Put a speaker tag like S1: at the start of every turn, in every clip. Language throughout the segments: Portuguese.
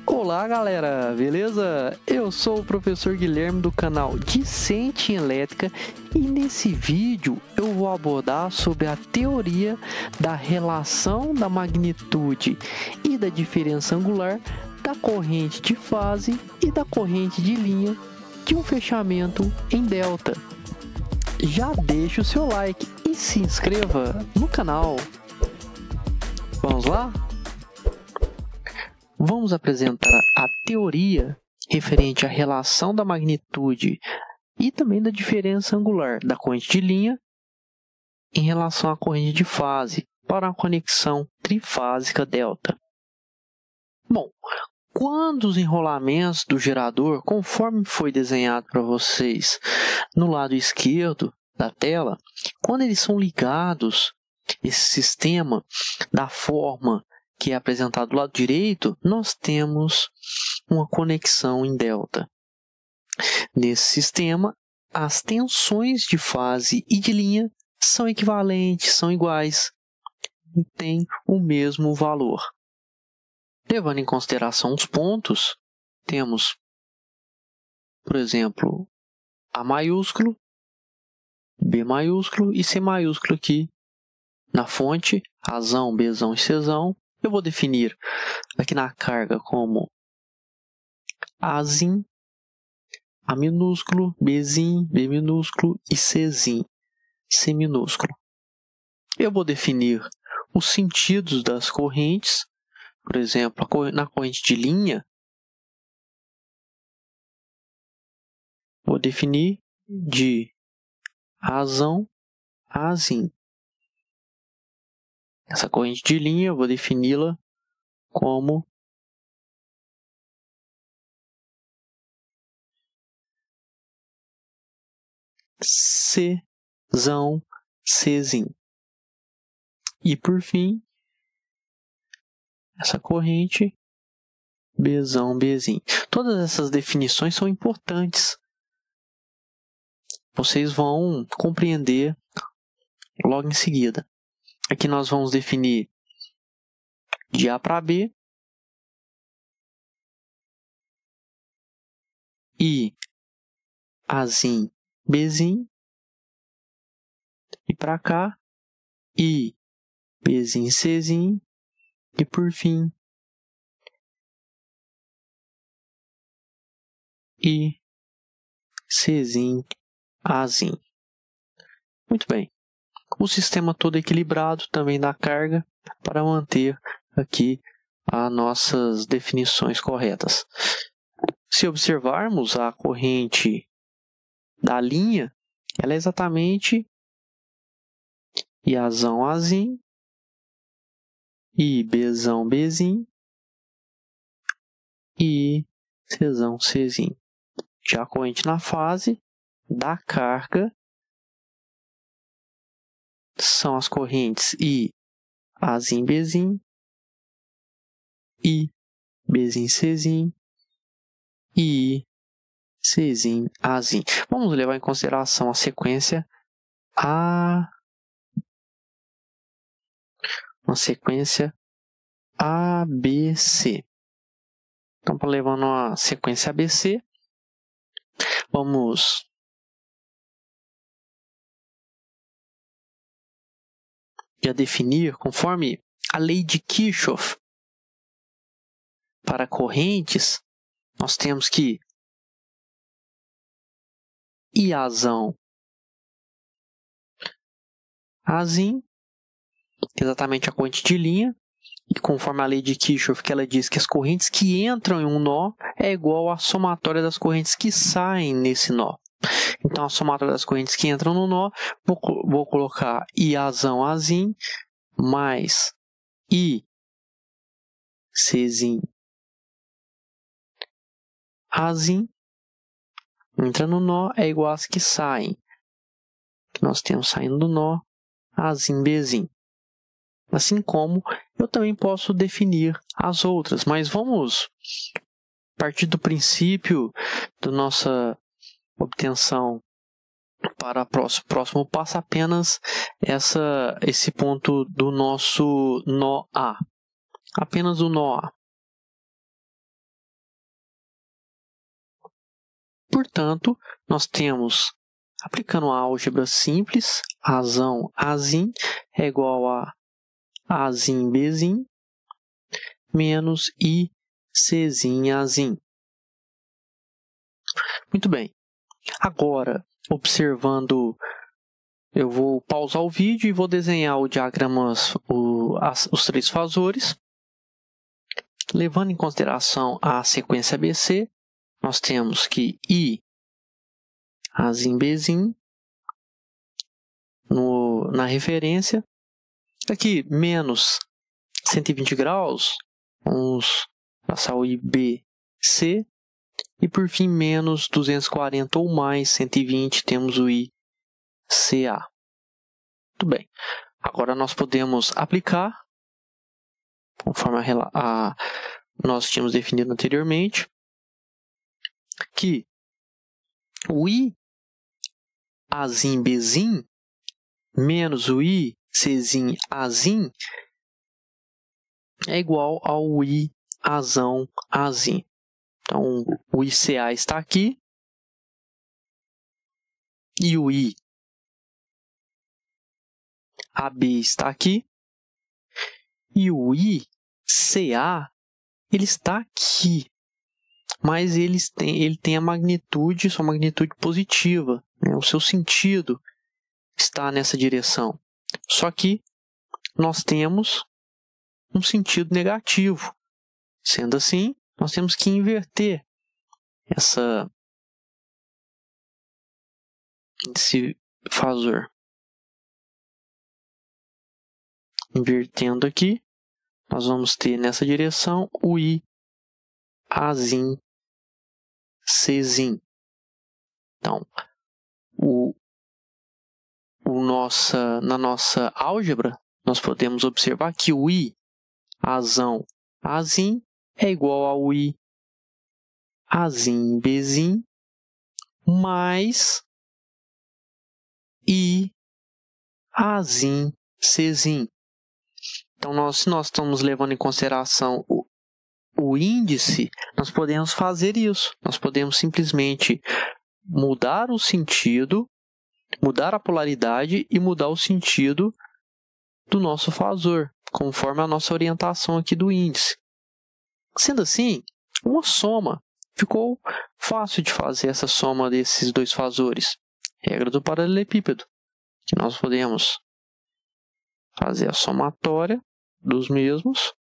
S1: Olá galera, beleza? Eu sou o professor Guilherme do canal Discente em Elétrica e nesse vídeo eu vou abordar sobre a teoria da relação da magnitude e da diferença angular da corrente de fase e da corrente de linha de um fechamento em delta. Já deixa o seu like e se inscreva no canal. Vamos lá? Vamos apresentar a teoria referente à relação da magnitude e também da diferença angular da corrente de linha em relação à corrente de fase para a conexão trifásica delta. Bom, quando os enrolamentos do gerador, conforme foi desenhado para vocês no lado esquerdo da tela, quando eles são ligados, esse sistema da forma que é apresentado do lado direito, nós temos uma conexão em delta. Nesse sistema, as tensões de fase e de linha são equivalentes, são iguais e têm o mesmo valor. Levando em consideração os pontos, temos, por exemplo, A maiúsculo, B maiúsculo e C maiúsculo aqui na fonte, Azão, Bzão e Czão. Eu vou definir aqui na carga como Azim, A minúsculo, Bzim, B minúsculo e Czim, C minúsculo. Eu vou definir os sentidos das correntes, por exemplo, na corrente de linha, vou definir de Azão a Azim. Essa corrente de linha eu vou defini-la como Czão, Czim. E por fim, essa corrente Bzão, Bzim. Todas essas definições são importantes. Vocês vão compreender logo em seguida. Aqui nós vamos definir de A para B e Azim, Bzim, e para cá e Bzim, Czim, e por fim e Czim, Azim. Muito bem. O sistema todo equilibrado também dá carga para manter aqui as nossas definições corretas. Se observarmos a corrente da linha, ela é exatamente Iazão, Azim, e Bzão, Bzim, e Czão, Czim. Já a corrente na fase da carga são as correntes I, Azim, Bzim, I, Bzim, Czim e I, Czim, Azim. Vamos levar em consideração a sequência ABC. Então, levando a sequência ABC, vamos já definir, conforme a lei de Kirchhoff, para correntes, nós temos que Iazão, Azim, exatamente a corrente de linha, e conforme a lei de Kirchhoff, que ela diz que as correntes que entram em um nó é igual à somatória das correntes que saem nesse nó. Então, a somatória das correntes que entram no nó, vou colocar Iazão, Azim, mais I, Czim, Azim, entra no nó, é igual às que saem. Nós temos saindo do nó, Azim, Bzim. Assim como eu também posso definir as outras, mas vamos partir do princípio da nossa obtenção para o próximo passo apenas esse ponto do nosso nó A. Apenas o nó A. portanto, nós temos, aplicando a álgebra simples, Azão, Azim é igual a Azim, Bzim, menos I, Czim, Azim. Muito bem. Agora, observando, eu vou pausar o vídeo e vou desenhar o diagrama, os três fasores. Levando em consideração a sequência ABC, nós temos que I, Azim, Bzim, na referência. Aqui, menos 120 graus, vamos passar o IBC. E, por fim, menos 240 ou mais 120, temos o ICA. Muito bem. Agora, nós podemos aplicar, conforme nós tínhamos definido anteriormente, que o I, Azim, Bzim, menos o I, Czim, Azim, é igual ao I, Azão, Azim. Então, o ICA está aqui e o IAB está aqui e o ICA ele está aqui, mas ele tem a magnitude, sua magnitude positiva, né? O seu sentido está nessa direção. Só que nós temos um sentido negativo. Sendo assim, nós temos que inverter esse fasor. Invertendo aqui, nós vamos ter nessa direção o I, Azim, Czim. Então, na nossa álgebra, nós podemos observar que o I, Azão, Azim é igual ao I, Azim, Bzim, mais I, Azim, Czim. Então, se nós estamos levando em consideração o índice, nós podemos fazer isso. Nós podemos simplesmente mudar o sentido, mudar a polaridade e mudar o sentido do nosso fasor, conforme a nossa orientação aqui do índice. Sendo assim, uma soma. Ficou fácil de fazer essa soma desses dois fasores. Regra do paralelepípedo, que nós podemos fazer a somatória dos mesmos.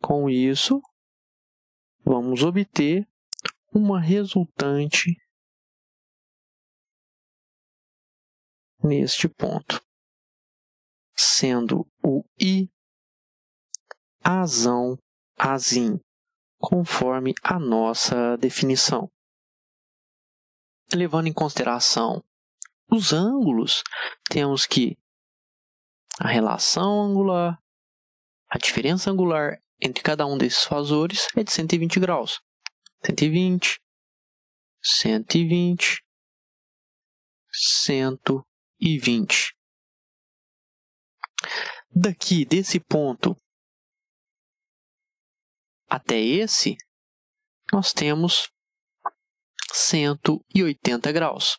S1: Com isso, vamos obter uma resultante neste ponto, sendo o I, Azão, Azim, conforme a nossa definição. Levando em consideração os ângulos, temos que a relação angular, a diferença angular entre cada um desses fasores é de 120 graus. 120, 120, 120. Daqui, desse ponto até esse, nós temos 180 graus.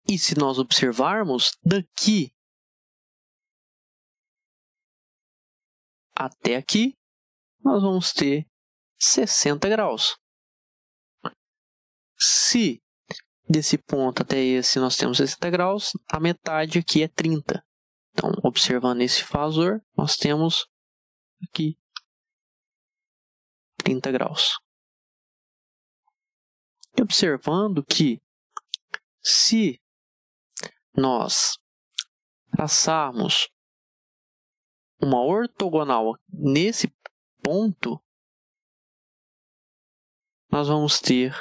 S1: E se nós observarmos, daqui até aqui, nós vamos ter 60 graus. Se desse ponto até esse nós temos 60 graus, a metade aqui é 30. Então, observando esse fasor, nós temos aqui 30 graus. E observando que se nós traçarmos uma ortogonal nesse ponto, nós vamos ter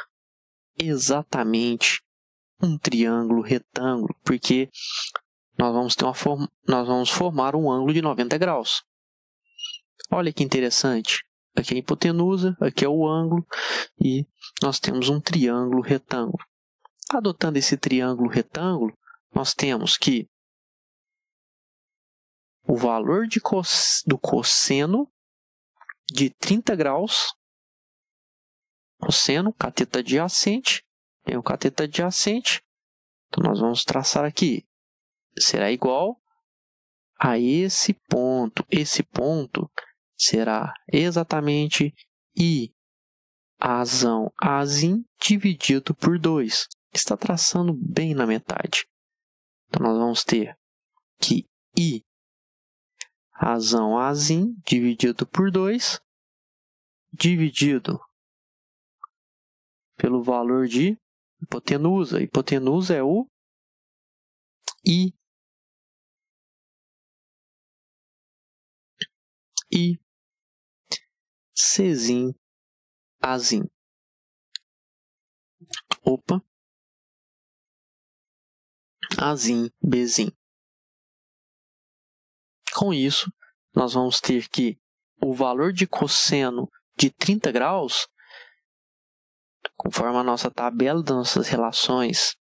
S1: exatamente um triângulo retângulo, porque nós vamos formar um ângulo de 90 graus. Olha que interessante. Aqui é a hipotenusa, aqui é o ângulo, e nós temos um triângulo retângulo. Adotando esse triângulo retângulo, nós temos que o valor do cosseno de 30 graus, cosseno, cateto adjacente, tem o cateto adjacente, então nós vamos traçar aqui, será igual a esse ponto será exatamente I Azão Azim dividido por 2, está traçando bem na metade, então nós vamos ter que I Azão Azim dividido por 2, dividido pelo valor de hipotenusa. Hipotenusa é o I Czim Azim. Azim Bzim. Com isso, nós vamos ter que o valor de cosseno de 30 graus, conforme a nossa tabela das nossas relações,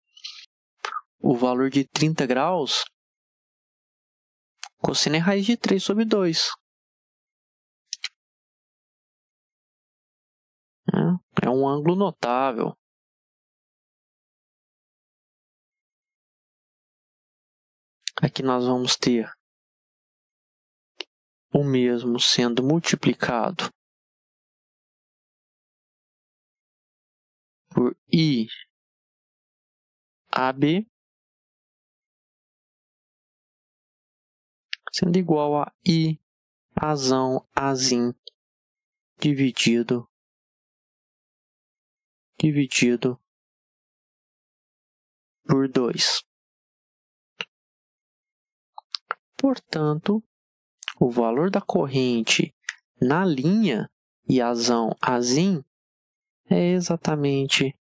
S1: o valor de 30 graus, cosseno é raiz de 3 sobre 2. É um ângulo notável. Aqui nós vamos ter o mesmo sendo multiplicado por IAB, sendo igual a I Azão Azim dividido por 2. Portanto, o valor da corrente na linha Iazão Azim é exatamente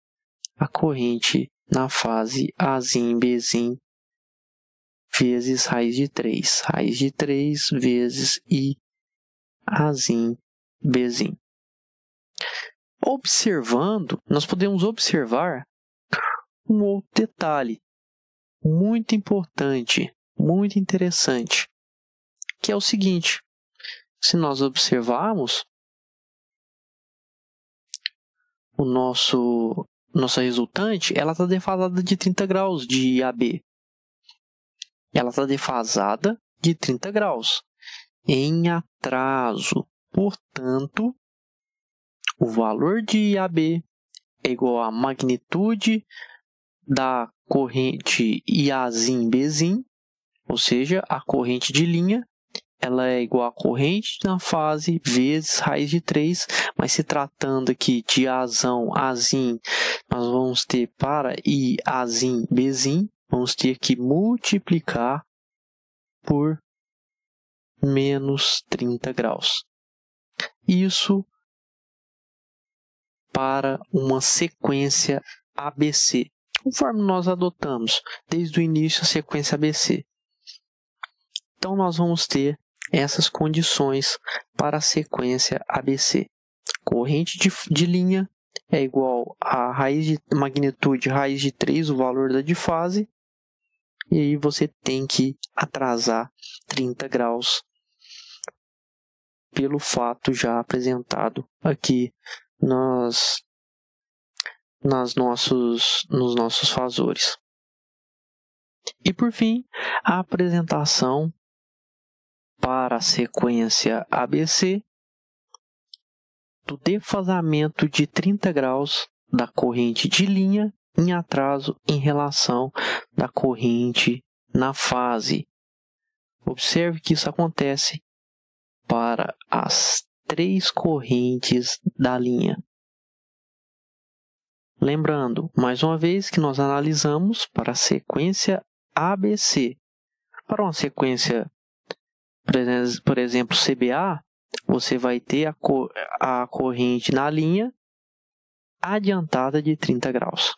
S1: a corrente na fase Azim Bzim vezes raiz de 3. Raiz de 3 vezes I Azim Bzim. Observando, nós podemos observar um outro detalhe muito importante, muito interessante, que é o seguinte: se nós observarmos nossa resultante, ela está defasada de 30 graus de IAB. Ela está defasada de 30 graus em atraso. Portanto, o valor de IAB é igual à magnitude da corrente Iazim Bzim, ou seja, a corrente de linha, ela é igual à corrente na fase vezes raiz de 3, mas se tratando aqui de Azão Azim, nós vamos ter para Iazim Bzim, vamos ter que multiplicar por menos 30 graus. Isso para uma sequência ABC, conforme nós adotamos desde o início a sequência ABC. Então, nós vamos ter essas condições para a sequência ABC. Corrente de linha é igual a magnitude raiz de 3, o valor da difase, e aí você tem que atrasar 30 graus pelo fato já apresentado aqui nos nossos fasores. E por fim, a apresentação para a sequência ABC do defasamento de 30 graus da corrente de linha em atraso em relação da corrente na fase. Observe que isso acontece para as 3 correntes da linha. Lembrando, mais uma vez, que nós analisamos para a sequência ABC. Para uma sequência, por exemplo, CBA, você vai ter a corrente na linha adiantada de 30 graus.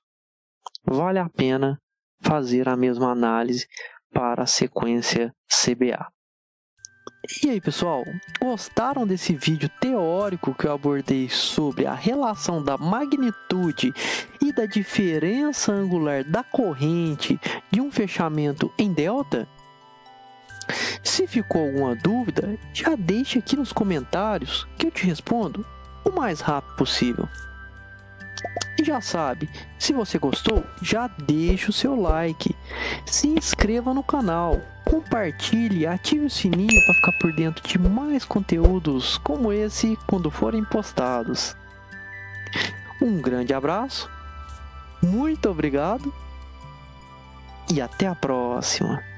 S1: Vale a pena fazer a mesma análise para a sequência CBA. E aí, pessoal, gostaram desse vídeo teórico que eu abordei sobre a relação da magnitude e da diferença angular da corrente de um fechamento em delta? Se ficou alguma dúvida, já deixe aqui nos comentários que eu te respondo o mais rápido possível. E já sabe, se você gostou, já deixa o seu like, se inscreva no canal, compartilhe, ative o sininho para ficar por dentro de mais conteúdos como esse quando forem postados. Um grande abraço, muito obrigado e até a próxima!